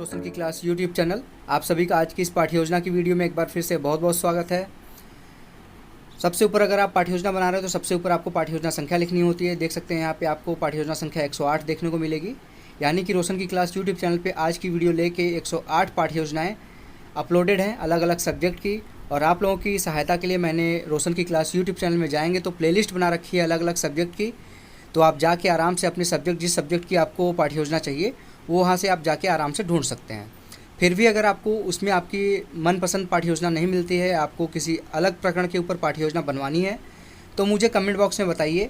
रोशन की class YouTube channel. आप सभी का आज की इस पाठ्य योजना की वीडियो में एक बार फिर से बहुत बहुत स्वागत है। सबसे ऊपर अगर आप पाठ्य योजना बना रहे हो तो सबसे ऊपर आपको पाठ्य योजना संख्या लिखनी होती है। देख सकते हैं यहाँ पे आपको पाठ्य योजना संख्या 108 देखने को मिलेगी। यानी कि रोशन की क्लास यूट्यूब चैनल पे आज की वीडियो लेके 108 पाठ्य योजनाएँ अपलोडेड हैं अलग अलग सब्जेक्ट की। और आप लोगों की सहायता के लिए मैंने रोशन की क्लास यूट्यूब चैनल में जाएंगे तो प्लेलिस्ट बना रखी है अलग अलग सब्जेक्ट की। तो आप जाके आराम से अपने सब्जेक्ट, जिस सब्जेक्ट की आपको पाठ्य योजना चाहिए वो वहाँ से आप जाके आराम से ढूंढ सकते हैं। फिर भी अगर आपको उसमें आपकी मनपसंद पाठ्य योजना नहीं मिलती है, आपको किसी अलग प्रकरण के ऊपर पाठ्य योजना बनवानी है तो मुझे कमेंट बॉक्स में बताइए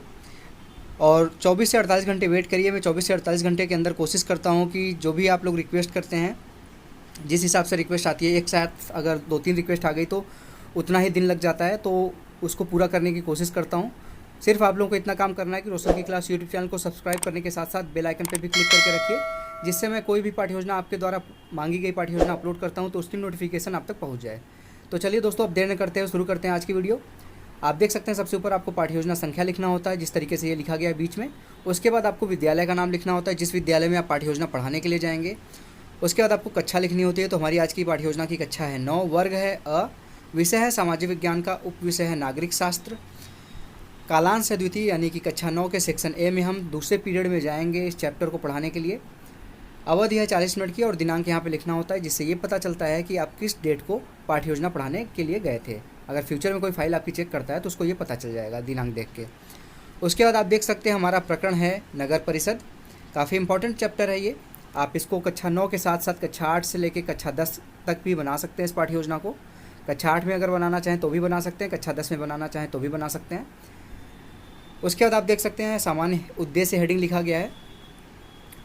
और 24 से 48 घंटे वेट करिए। मैं 24 से 48 घंटे के अंदर कोशिश करता हूँ कि जो भी आप लोग रिक्वेस्ट करते हैं, जिस हिसाब से रिक्वेस्ट आती है, एक साथ अगर 2-3 रिक्वेस्ट आ गई तो उतना ही दिन लग जाता है, तो उसको पूरा करने की कोशिश करता हूँ। सिर्फ आप लोगों को इतना काम करना है कि रोशन की क्लास यूट्यूब चैनल को सब्सक्राइब करने के साथ साथ बेल आइकन पर भी क्लिक करके रखिए, जिससे मैं कोई भी पाठ्य योजना आपके द्वारा मांगी गई पाठ्य योजना अपलोड करता हूं तो उसकी नोटिफिकेशन आप तक पहुंच जाए। तो चलिए दोस्तों, अब देर न करते हैं, शुरू करते हैं आज की वीडियो। आप देख सकते हैं सबसे ऊपर आपको पाठ्य योजना संख्या लिखना होता है, जिस तरीके से ये लिखा गया है बीच में। उसके बाद आपको विद्यालय का नाम लिखना होता है, जिस विद्यालय में आप पाठ्य योजना पढ़ाने के लिए जाएंगे। उसके बाद आपको कक्षा लिखनी होती है। तो हमारी आज की पाठ्य योजना की कक्षा है 9, वर्ग है अ, विषय है सामाजिक विज्ञान का, उप विषय है नागरिक शास्त्र, कालांश है द्वितीय, यानी कि कक्षा 9 के सेक्शन ए में हम दूसरे पीरियड में जाएंगे इस चैप्टर को पढ़ाने के लिए। अवधि है 40 मिनट की और दिनांक यहाँ पे लिखना होता है, जिससे ये पता चलता है कि आप किस डेट को पाठ्य योजना पढ़ाने के लिए गए थे। अगर फ्यूचर में कोई फाइल आपकी चेक करता है तो उसको ये पता चल जाएगा दिनांक देख के। उसके बाद आप देख सकते हैं हमारा प्रकरण है नगर परिषद। काफ़ी इंपॉर्टेंट चैप्टर है ये। आप इसको कक्षा 9 के साथ साथ कक्षा 8 से लेकर कक्षा 10 तक भी बना सकते हैं इस पाठ्य योजना को। कक्षा 8 में अगर बनाना चाहें तो भी बना सकते हैं, कक्षा 10 में बनाना चाहें तो भी बना सकते हैं। उसके बाद आप देख सकते हैं सामान्य उद्देश्य हेडिंग लिखा गया है।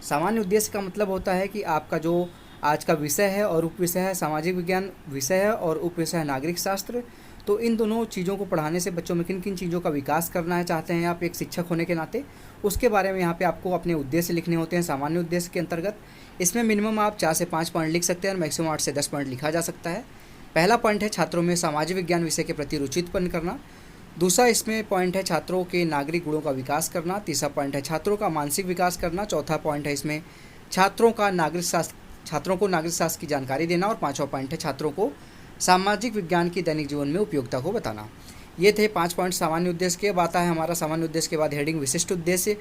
सामान्य उद्देश्य का मतलब होता है कि आपका जो आज का विषय है और उप विषय है सामाजिक विज्ञान विषय है और उप विषय है नागरिक शास्त्र, तो इन दोनों चीज़ों को पढ़ाने से बच्चों में किन किन चीज़ों का विकास करना है चाहते हैं आप एक शिक्षक होने के नाते, उसके बारे में यहाँ पे आपको अपने उद्देश्य लिखने होते हैं सामान्य उद्देश्य के अंतर्गत। इसमें मिनिमम आप 4 से 5 पॉइंट लिख सकते हैं और मैक्सिमम 8 से 10 पॉइंट लिखा जा सकता है। पहला पॉइंट है छात्रों में सामाजिक विज्ञान विषय के प्रति रुचि उत्पन्न करना। दूसरा इसमें पॉइंट है छात्रों के नागरिक गुणों का विकास करना। तीसरा पॉइंट है छात्रों का मानसिक विकास करना। चौथा पॉइंट है इसमें छात्रों को नागरिक शास्त्र की जानकारी देना। और पांचवा पॉइंट है छात्रों को सामाजिक विज्ञान की दैनिक जीवन में उपयोगिता को बताना। ये थे 5 पॉइंट सामान्य उद्देश्य के। अब आता है हमारा सामान्य उद्देश्य के बाद हेडिंग विशिष्ट उद्देश्य।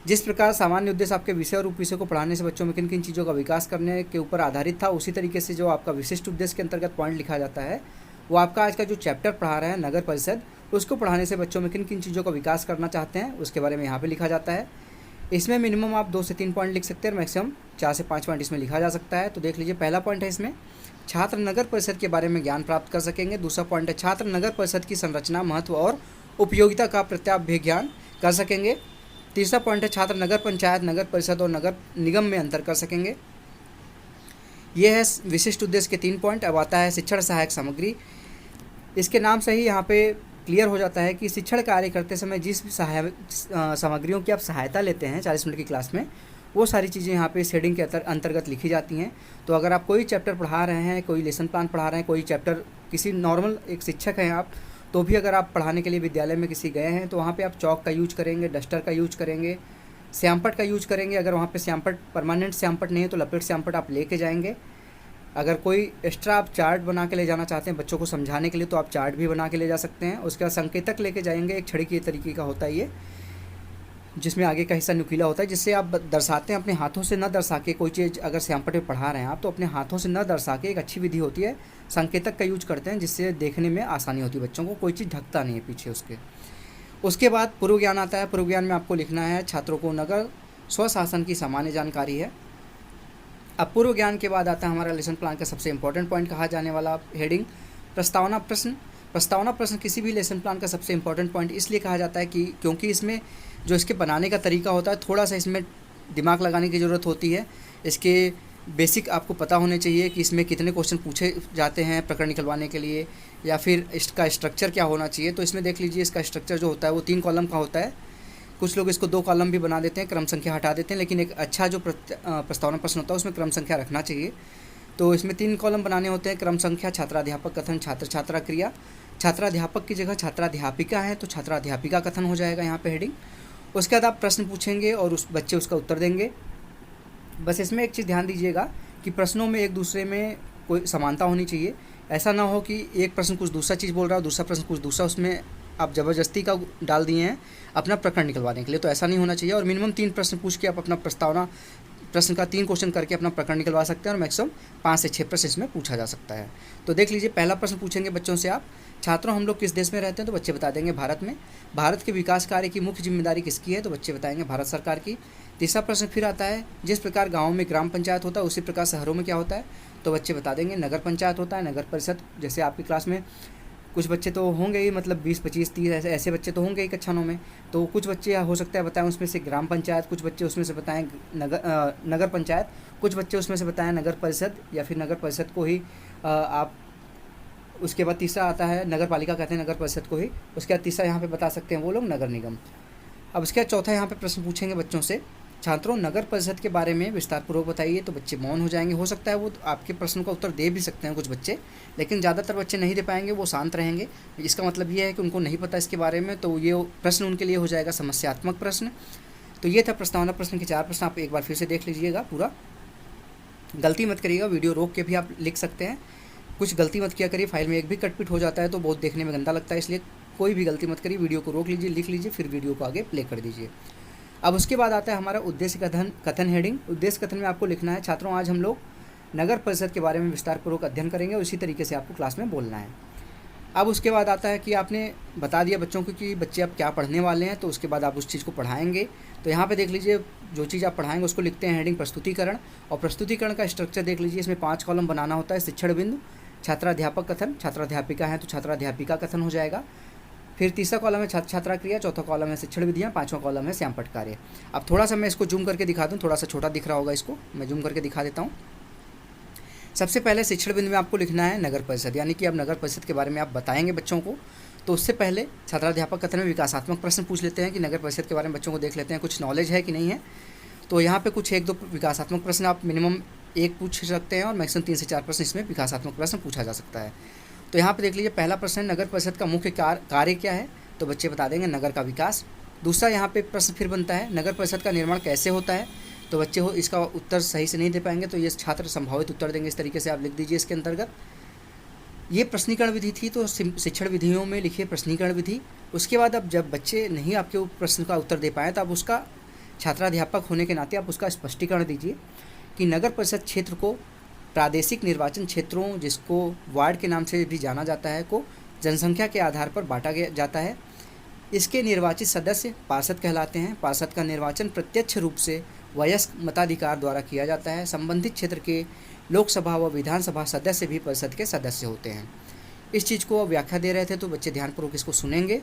जिस प्रकार सामान्य उद्देश्य आपके विषय और उप विषय को पढ़ाने से बच्चों में किन किन चीज़ों का विकास करने के ऊपर आधारित था, उसी तरीके से जो आपका विशिष्ट उद्देश्य के अंतर्गत पॉइंट लिखा जाता है वो आपका आज का जो चैप्टर पढ़ा रहा है नगर परिषद, उसको पढ़ाने से बच्चों में किन किन चीज़ों का विकास करना चाहते हैं उसके बारे में यहाँ पे लिखा जाता है। इसमें मिनिमम आप 2 से 3 पॉइंट लिख सकते हैं और मैक्सिमम 4 से 5 पॉइंट इसमें लिखा जा सकता है। तो देख लीजिए, पहला पॉइंट है इसमें छात्र नगर परिषद के बारे में ज्ञान प्राप्त कर सकेंगे। दूसरा पॉइंट है छात्र नगर परिषद की संरचना, महत्व और उपयोगिता का प्रत्याभिज्ञान कर सकेंगे। तीसरा पॉइंट है छात्र नगर पंचायत, नगर परिषद और नगर निगम में अंतर कर सकेंगे। ये है विशिष्ट उद्देश्य के 3 पॉइंट। अब आता है शिक्षण सहायक सामग्री। इसके नाम से ही यहाँ पे क्लियर हो जाता है कि शिक्षण कार्य करते समय जिस भी सहायक सामग्रियों की आप सहायता लेते हैं 40 मिनट की क्लास में, वो सारी चीज़ें यहाँ पे इस हेडिंग के अंतर्गत लिखी जाती हैं। तो अगर आप कोई चैप्टर पढ़ा रहे हैं, कोई लेसन प्लान पढ़ा रहे हैं, कोई चैप्टर किसी नॉर्मल एक शिक्षक हैं आप, तो भी अगर आप पढ़ाने के लिए विद्यालय में किसी गए हैं तो वहाँ पे आप चौक का यूज करेंगे, डस्टर का यूज करेंगे, श्यामपट का यूज करेंगे। अगर वहाँ पे श्यामपट परमानेंट श्यामपट नहीं है तो लपेट श्यामपट आप लेके जाएंगे। अगर कोई एक्स्ट्रा आप चार्ट बना के ले जाना चाहते हैं बच्चों को समझाने के लिए तो आप चार्ट भी बना के ले जा सकते हैं। उसके बाद संकेतक लेके जाएंगे, एक छड़ी के तरीके का होता है ये, जिसमें आगे का हिस्सा नुकीला होता है, जिससे आप दर्शाते हैं अपने हाथों से न दर्शा के। कोई चीज़ अगर श्यामपट में पढ़ा रहे हैं आप तो अपने हाथों से न दर्शा के, एक अच्छी विधि होती है संकेतक का यूज करते हैं, जिससे देखने में आसानी होती है बच्चों को, कोई चीज़ ढकता नहीं है पीछे उसके। उसके बाद पूर्व ज्ञान आता है। पूर्व ज्ञान में आपको लिखना है छात्रों को नगर स्वशासन की सामान्य जानकारी है। अब पूर्व ज्ञान के बाद आता है हमारा लेसन प्लान का सबसे इंपॉर्टेंट पॉइंट कहा जाने वाला हेडिंग प्रस्तावना प्रश्न। प्रस्तावना प्रश्न किसी भी लेसन प्लान का सबसे इंपॉर्टेंट पॉइंट इसलिए कहा जाता है कि क्योंकि इसमें जो इसके बनाने का तरीका होता है थोड़ा सा इसमें दिमाग लगाने की ज़रूरत होती है। इसके बेसिक आपको पता होने चाहिए कि इसमें कितने क्वेश्चन पूछे जाते हैं प्रकरण निकलवाने के लिए, या फिर इसका स्ट्रक्चर क्या होना चाहिए। तो इसमें देख लीजिए, इसका स्ट्रक्चर जो होता है वो 3 कॉलम का होता है। कुछ लोग इसको 2 कॉलम भी बना देते हैं, क्रम संख्या हटा देते हैं, लेकिन एक अच्छा जो प्रस्तावना प्रश्न होता है उसमें क्रम संख्या रखना चाहिए। तो इसमें 3 कॉलम बनाने होते हैं। क्रम संख्या, छात्राध्यापक कथन, छात्र छात्रा क्रिया। छात्राध्यापक की जगह छात्राध्यापिका है तो छात्राध्यापिका कथन हो जाएगा यहाँ पे हेडिंग। उसके बाद आप प्रश्न पूछेंगे और उस बच्चे उसका उत्तर देंगे। बस इसमें एक चीज़ ध्यान दीजिएगा कि प्रश्नों में एक दूसरे में कोई समानता होनी चाहिए। ऐसा ना हो कि एक प्रश्न कुछ दूसरा चीज़ बोल रहा है, दूसरा प्रश्न कुछ दूसरा, उसमें आप ज़बरदस्ती का डाल दिए हैं अपना प्रकरण निकलवाने के लिए, तो ऐसा नहीं होना चाहिए। और मिनिमम 3 प्रश्न पूछ के आप अपना प्रस्तावना, प्रश्न का 3 क्वेश्चन करके अपना प्रकरण निकलवा सकते हैं, और मैक्सिमम 5 से 6 प्रश्न इसमें पूछा जा सकता है। तो देख लीजिए, पहला प्रश्न पूछेंगे बच्चों से आप, छात्रों हम लोग किस देश में रहते हैं? तो बच्चे बता देंगे भारत में। भारत के विकास कार्य की मुख्य जिम्मेदारी किसकी है? तो बच्चे बताएंगे भारत सरकार की। तीसरा प्रश्न फिर आता है, जिस प्रकार गाँव में ग्राम पंचायत होता है उसी प्रकार शहरों में क्या होता है? तो बच्चे बता देंगे नगर पंचायत होता है, नगर परिषद। जैसे आपकी क्लास में कुछ बच्चे तो होंगे ही, मतलब 20, 25, 30 ऐसे बच्चे तो होंगे ही कक्षा 9 में, तो कुछ बच्चे हो सकता है बताएं उसमें से ग्राम पंचायत, कुछ बच्चे उसमें से बताएं नगर पंचायत, कुछ बच्चे उसमें से बताएं नगर परिषद, या फिर नगर परिषद को ही आप, उसके बाद तीसरा आता है नगर पालिका, कहते हैं नगर परिषद को ही। उसके बाद तीसरा यहाँ पे बता सकते हैं वो लोग नगर निगम। अब उसके बाद चौथा यहाँ पे प्रश्न पूछेंगे बच्चों से, छात्रों नगर परिषद के बारे में विस्तार पूर्वक बताइए। तो बच्चे मौन हो जाएंगे। हो सकता है वो आपके प्रश्न का उत्तर दे भी सकते हैं कुछ बच्चे, लेकिन ज़्यादातर बच्चे नहीं दे पाएंगे, वो शांत रहेंगे। इसका मतलब ये है कि उनको नहीं पता इसके बारे में, तो ये प्रश्न उनके लिए हो जाएगा समस्यात्मक प्रश्न। तो ये था प्रस्तावना प्रश्न के 4 प्रश्न। आप एक बार फिर से देख लीजिएगा पूरा, गलती मत करिएगा, वीडियो रोक के भी आप लिख सकते हैं। कुछ गलती मत किया करिए, फाइल में एक भी कटपिट हो जाता है तो बहुत देखने में गंदा लगता है, इसलिए कोई भी गलती मत करिए, वीडियो को रोक लीजिए, लिख लीजिए, फिर वीडियो को आगे प्ले कर दीजिए। अब उसके बाद आता है हमारा उद्देश्य कथन हेडिंग। उद्देश्य कथन में आपको लिखना है, छात्रों आज हम लोग नगर परिषद के बारे में विस्तारपूर्वक अध्ययन करेंगे, उसी तरीके से आपको क्लास में बोलना है। अब उसके बाद आता है कि आपने बता दिया बच्चों को कि बच्चे अब क्या पढ़ने वाले हैं, तो उसके बाद आप उस चीज़ को पढ़ाएंगे। तो यहाँ पे देख लीजिए, जो चीज़ आप पढ़ाएंगे उसको लिखते हैं हेडिंग प्रस्तुतिकरण। और प्रस्तुतिकरण का स्ट्रक्चर देख लीजिए, इसमें 5 कॉलम बनाना होता है। शिक्षण बिंदु, छात्राध्यापक कथन, छात्राध्यापिका है तो छात्राध्यापिका कथन हो जाएगा। फिर तीसरा कॉलम है छात्र छात्रा क्रिया, चौथा कॉलम है शिक्षण विधियाँ, 5वां कॉलम है श्यामपट्ट कार्य। अब थोड़ा सा मैं इसको जूम करके दिखा दूँ, थोड़ा सा छोटा दिख रहा होगा, इसको मैं जूम करके दिखा देता हूँ। सबसे पहले शिक्षण बिंदु में आपको लिखना है नगर परिषद, यानी कि अब नगर परिषद के बारे में आप बताएंगे बच्चों को। तो उससे पहले छात्राध्यापक कथन में विकासात्मक प्रश्न पूछ लेते हैं कि नगर परिषद के बारे में बच्चों को देख लेते हैं कुछ नॉलेज है कि नहीं है। तो यहाँ पे कुछ 1-2 विकासात्मक प्रश्न आप मिनिमम 1 पूछ सकते हैं, और मैक्सिमम 3 से 4 प्रश्न इसमें विकासात्मक प्रश्न पूछा जा सकता है। तो यहाँ पे देख लीजिए, पहला प्रश्न है नगर परिषद का मुख्य कार्य क्या है? तो बच्चे बता देंगे नगर का विकास। दूसरा यहाँ पे प्रश्न फिर बनता है, नगर परिषद का निर्माण कैसे होता है? तो बच्चे हो इसका उत्तर सही से नहीं दे पाएंगे, तो ये छात्र संभावित उत्तर देंगे, इस तरीके से आप लिख दीजिए इसके अंतर्गत। ये प्रश्नीकरण विधि थी, तो शिक्षण विधियों में लिखिए प्रश्नीकरण विधि। उसके बाद अब जब बच्चे नहीं आपके प्रश्न का उत्तर दे पाए, तो आप उसका छात्राध्यापक होने के नाते आप उसका स्पष्टीकरण दीजिए कि नगर परिषद क्षेत्र को प्रादेशिक निर्वाचन क्षेत्रों, जिसको वार्ड के नाम से भी जाना जाता है, को जनसंख्या के आधार पर बांटा जाता है। इसके निर्वाचित सदस्य पार्षद कहलाते हैं। पार्षद का निर्वाचन प्रत्यक्ष रूप से वयस्क मताधिकार द्वारा किया जाता है। संबंधित क्षेत्र के लोकसभा व विधानसभा सदस्य भी परिषद के सदस्य होते हैं। इस चीज़ को व्याख्या दे रहे थे, तो बच्चे ध्यानपूर्वक इसको सुनेंगे।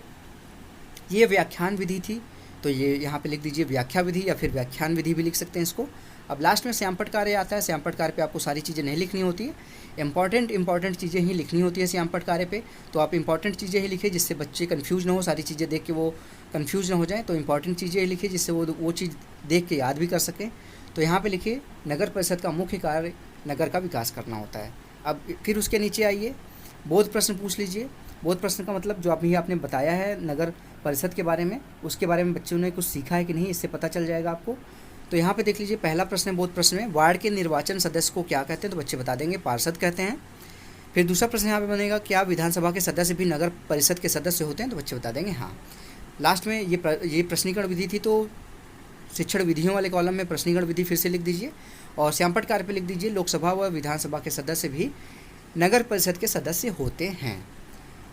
ये व्याख्यान विधि थी, तो ये यहाँ पे लिख दीजिए व्याख्या विधि, या फिर व्याख्यान विधि भी लिख सकते हैं इसको। अब लास्ट में श्यामपट्ट कार्य आता है। श्यामपट्ट कार्य पे आपको सारी चीज़ें नहीं लिखनी होती है, इंपॉर्टेंट चीज़ें ही लिखनी होती है श्यामपट्ट कार्य पे। तो आप इंपॉर्टेंट चीज़ें ही लिखिए, जिससे बच्चे कन्फ्यूज ना हो, सारी चीज़ें देख के वो कन्फ्यूज ना हो जाए। तो इंपॉर्टेंट चीज़ें ही लिखिए, जिससे वो चीज़ देख के याद भी कर सकें। तो यहाँ पे लिखिए नगर परिषद का मुख्य कार्य नगर का विकास करना होता है। अब फिर उसके नीचे आइए, बोध प्रश्न पूछ लीजिए। बोध प्रश्न का मतलब जो अभी आपने बताया है नगर परिषद के बारे में, उसके बारे में बच्चों ने कुछ सीखा है कि नहीं, इससे पता चल जाएगा आपको। तो यहाँ पे देख लीजिए, पहला प्रश्न है बोध प्रश्न में, वार्ड के निर्वाचन सदस्य को क्या कहते हैं? तो बच्चे बता देंगे पार्षद कहते हैं। फिर दूसरा प्रश्न यहाँ पे बनेगा, क्या विधानसभा के सदस्य भी नगर परिषद के सदस्य होते हैं? तो बच्चे बता देंगे हाँ। लास्ट में ये प्रश्नीकरण विधि थी, तो शिक्षण विधियों वाले कॉलम में प्रश्नीकरण विधि फिर से लिख दीजिए, और श्यामपट्ट कार्य पे लिख दीजिए लोकसभा व विधानसभा के सदस्य भी नगर परिषद के सदस्य होते हैं।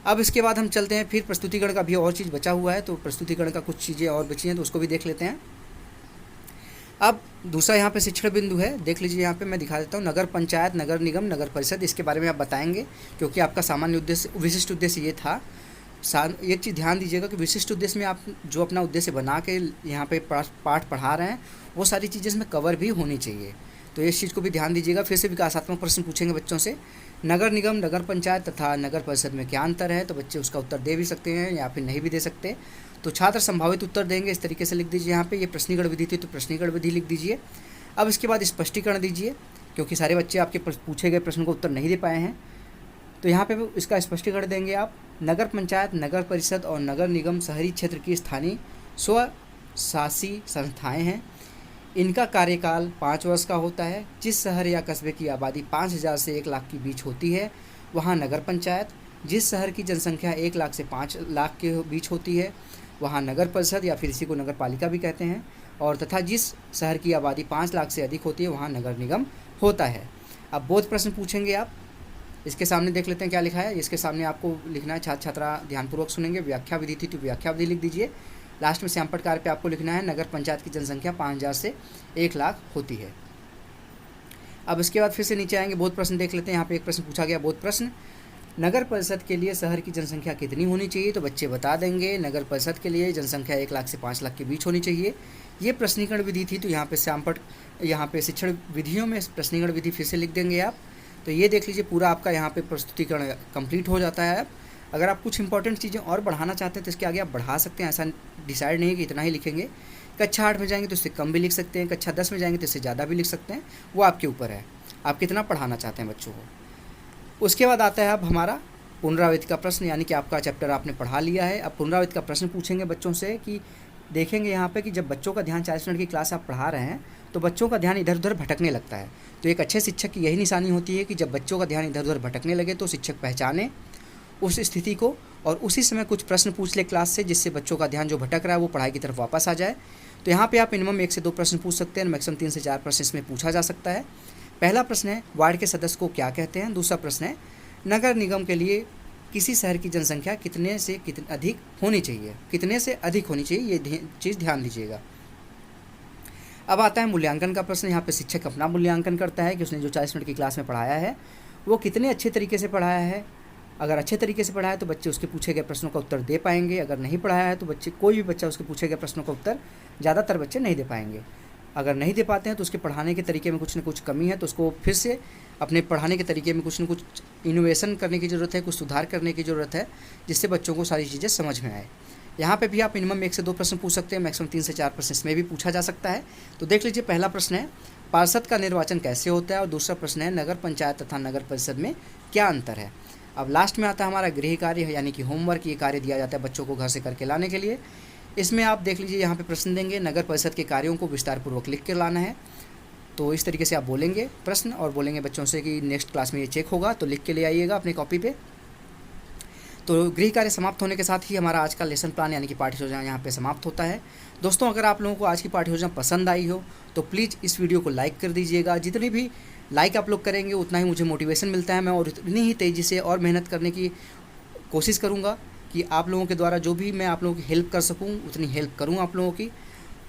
अब इसके बाद हम चलते हैं, फिर प्रस्तुतिकरण का भी और चीज़ बचा हुआ है, तो प्रस्तुतिकरण का कुछ चीज़ें और बची हैं, तो उसको भी देख लेते हैं। अब दूसरा यहाँ पे शिक्षण बिंदु है, देख लीजिए, यहाँ पे मैं दिखा देता हूँ, नगर पंचायत, नगर निगम, नगर परिषद, इसके बारे में आप बताएंगे, क्योंकि आपका सामान्य उद्देश्य, विशिष्ट उद्देश्य ये था। एक चीज़ ध्यान दीजिएगा कि विशिष्ट उद्देश्य में आप जो अपना उद्देश्य बना के यहाँ पे पाठ पढ़ा रहे हैं, वो सारी चीज़ें इसमें कवर भी होनी चाहिए, तो इस चीज़ को भी ध्यान दीजिएगा। फिर से विकासात्मक प्रश्न पूछेंगे बच्चों से, नगर निगम, नगर पंचायत तथा नगर परिषद में क्या अंतर है? तो बच्चे उसका उत्तर दे भी सकते हैं या फिर नहीं भी दे सकते, तो छात्र संभावित उत्तर देंगे, इस तरीके से लिख दीजिए। यहाँ पे ये प्रश्नीकरण विधि थी, तो प्रश्नीकरण विधि लिख दीजिए। अब इसके बाद स्पष्टीकरण दीजिए, क्योंकि सारे बच्चे आपके पूछे गए प्रश्न को उत्तर नहीं दे पाए हैं, तो यहाँ पे इसका स्पष्टीकरण देंगे आप। नगर पंचायत, नगर परिषद और नगर निगम शहरी क्षेत्र की स्थानीय स्वशासी संस्थाएं हैं। इनका कार्यकाल 5 वर्ष का होता है। जिस शहर या कस्बे की आबादी 5,000 से 1 लाख के बीच होती है वहाँ नगर पंचायत। जिस शहर की जनसंख्या 1 लाख से 5 लाख के बीच होती है वहाँ नगर परिषद या फिर इसी को नगर पालिका भी कहते हैं। और तथा जिस शहर की आबादी 5 लाख से अधिक होती है वहाँ नगर निगम होता है। अब बोध प्रश्न पूछेंगे आप, इसके सामने देख लेते हैं क्या लिखा है। इसके सामने आपको लिखना है, छात्र छात्रा ध्यानपूर्वक सुनेंगे। व्याख्या विधि थी तो व्याख्या विधि लिख दीजिए। लास्ट में श्यामपट्ट कार्य पे आपको लिखना है नगर पंचायत की जनसंख्या 5,000 से 1 लाख होती है। अब इसके बाद फिर से नीचे आएंगे, बोध प्रश्न देख लेते हैं। यहाँ पे एक प्रश्न पूछा गया, बोध प्रश्न, नगर परिषद के लिए शहर की जनसंख्या कितनी होनी चाहिए? तो बच्चे बता देंगे नगर परिषद के लिए जनसंख्या 1 लाख से 5 लाख के बीच होनी चाहिए। ये प्रश्नीकरण विधि थी तो यहाँ पे श्यामपट्ट, यहाँ पे शिक्षण विधियों में प्रश्नीकरण विधि फिर से लिख देंगे आप। तो ये देख लीजिए पूरा आपका यहाँ पे प्रस्तुतिकरण कंप्लीट हो जाता है। अगर आप कुछ इंपॉर्टेंट चीज़ें और बढ़ाना चाहते हैं तो इसके आगे आप बढ़ा सकते हैं, ऐसा डिसाइड नहीं है कि इतना ही लिखेंगे। कक्षा 8 में जाएंगे तो इससे कम भी लिख सकते हैं, कक्षा 10 में जाएंगे तो इससे ज़्यादा भी लिख सकते हैं, वो आपके ऊपर है आप कितना पढ़ाना चाहते हैं बच्चों को। उसके बाद आता है अब हमारा पुनरावृत्ति का प्रश्न, यानी कि आपका चैप्टर आपने पढ़ा लिया है। अब पुनरावृत्ति का प्रश्न पूछेंगे बच्चों से कि देखेंगे यहाँ पे कि जब बच्चों का ध्यान 40 मिनट की क्लास आप पढ़ा रहे हैं तो बच्चों का ध्यान इधर उधर भटकने लगता है। तो एक अच्छे शिक्षक की यही निशानी होती है कि जब बच्चों का ध्यान इधर उधर भटकने लगे तो शिक्षक पहचाने उस स्थिति को और उसी समय कुछ प्रश्न पूछ ले क्लास से, जिससे बच्चों का ध्यान जो भटक रहा है वो पढ़ाई की तरफ वापस आ जाए। तो यहाँ पे आप मिनिमम 1 से 2 प्रश्न पूछ सकते हैं, मैक्सिमम 3 से 4 प्रश्न इसमें पूछा जा सकता है। पहला प्रश्न है वार्ड के सदस्य को क्या कहते हैं। दूसरा प्रश्न है नगर निगम के लिए किसी शहर की जनसंख्या कितने से कितने अधिक होनी चाहिए, कितने से अधिक होनी चाहिए, ये चीज़ ध्यान दीजिएगा। अब आता है मूल्यांकन का प्रश्न। यहाँ पे शिक्षक अपना मूल्यांकन करता है कि उसने जो 40 मिनट की क्लास में पढ़ाया है वो कितने अच्छे तरीके से पढ़ाया है। अगर अच्छे तरीके से पढ़ाया है तो बच्चे उसके पूछे गए प्रश्नों का उत्तर दे पाएंगे, अगर नहीं पढ़ाया है तो बच्चे, कोई भी बच्चा उसके पूछे गए प्रश्नों का उत्तर ज़्यादातर बच्चे नहीं दे पाएंगे। अगर नहीं दे पाते हैं तो उसके पढ़ाने के तरीके में कुछ न कुछ कमी है, तो उसको फिर से अपने पढ़ाने के तरीके में कुछ न कुछ इनोवेशन करने की ज़रूरत है, कुछ सुधार करने की ज़रूरत है, जिससे बच्चों को सारी चीज़ें समझ में आए। यहाँ पे भी आप मिनिमम 1 से 2 प्रश्न पूछ सकते हैं, मैक्सिमम 3 से 4 प्रश्न इसमें भी पूछा जा सकता है। तो देख लीजिए, पहला प्रश्न है पार्षद का निर्वाचन कैसे होता है और दूसरा प्रश्न है नगर पंचायत तथा नगर परिषद में क्या अंतर है। अब लास्ट में आता है हमारा गृह कार्य, यानी कि होमवर्क। ये कार्य दिया जाता है बच्चों को घर से करके लाने के लिए। इसमें आप देख लीजिए, यहाँ पे प्रश्न देंगे, नगर परिषद के कार्यों को विस्तारपूर्वक लिख कर लाना है। तो इस तरीके से आप बोलेंगे प्रश्न और बोलेंगे बच्चों से कि नेक्स्ट क्लास में ये चेक होगा, तो लिख के ले आइएगा अपनी कॉपी पे। तो गृह कार्य समाप्त होने के साथ ही हमारा आज का लेसन प्लान यानी कि पाठ्य योजना यहाँ पे समाप्त होता है। दोस्तों, अगर आप लोगों को आज की पाठ्य योजना पसंद आई हो तो प्लीज़ इस वीडियो को लाइक कर दीजिएगा। जितनी भी लाइक आप लोग करेंगे उतना ही मुझे मोटिवेशन मिलता है, मैं और इतनी ही तेज़ी से और मेहनत करने की कोशिश करूँगा कि आप लोगों के द्वारा जो भी मैं आप लोगों की हेल्प कर सकूँ उतनी हेल्प करूँ आप लोगों की।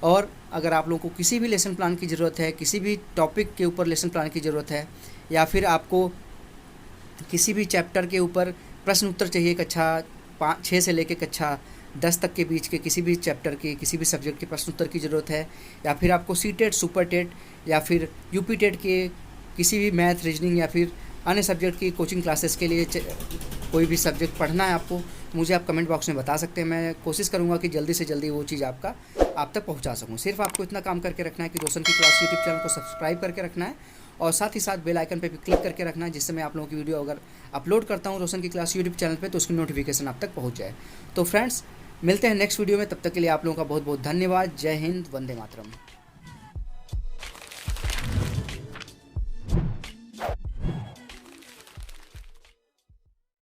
और अगर आप लोगों को किसी भी लेसन प्लान की ज़रूरत है, किसी भी टॉपिक के ऊपर लेसन प्लान की ज़रूरत है, या फिर आपको किसी भी चैप्टर के ऊपर प्रश्न उत्तर चाहिए, कक्षा 6 से लेकर कक्षा 10 तक के बीच के किसी भी चैप्टर के किसी भी सब्जेक्ट के प्रश्न उत्तर की ज़रूरत है, या फिर आपको सीटेट, सुपर टेट या फिर यूपी टेट के किसी भी मैथ, रीजनिंग या फिर अन्य सब्जेक्ट की कोचिंग क्लासेस के लिए कोई भी सब्जेक्ट पढ़ना है आपको, मुझे आप कमेंट बॉक्स में बता सकते हैं। मैं कोशिश करूंगा कि जल्दी से जल्दी वो चीज़ आप तक पहुंचा सकूं। सिर्फ आपको इतना काम करके रखना है कि रोशन की क्लास यूट्यूब चैनल को सब्सक्राइब करके रखना है और साथ ही साथ बेल आइकन पे भी क्लिक करके रखना है, जिससे मैं आप लोगों की वीडियो अगर अपलोड करता हूँ रोशन की क्लास यूट्यूब चैनल पे तो उसकी नोटिफिकेशन आप तक पहुँच जाए। तो फ्रेंड्स, मिलते हैं नेक्स्ट वीडियो में, तब तक के लिए आप लोगों का बहुत बहुत धन्यवाद। जय हिंद, वंदे मातरम।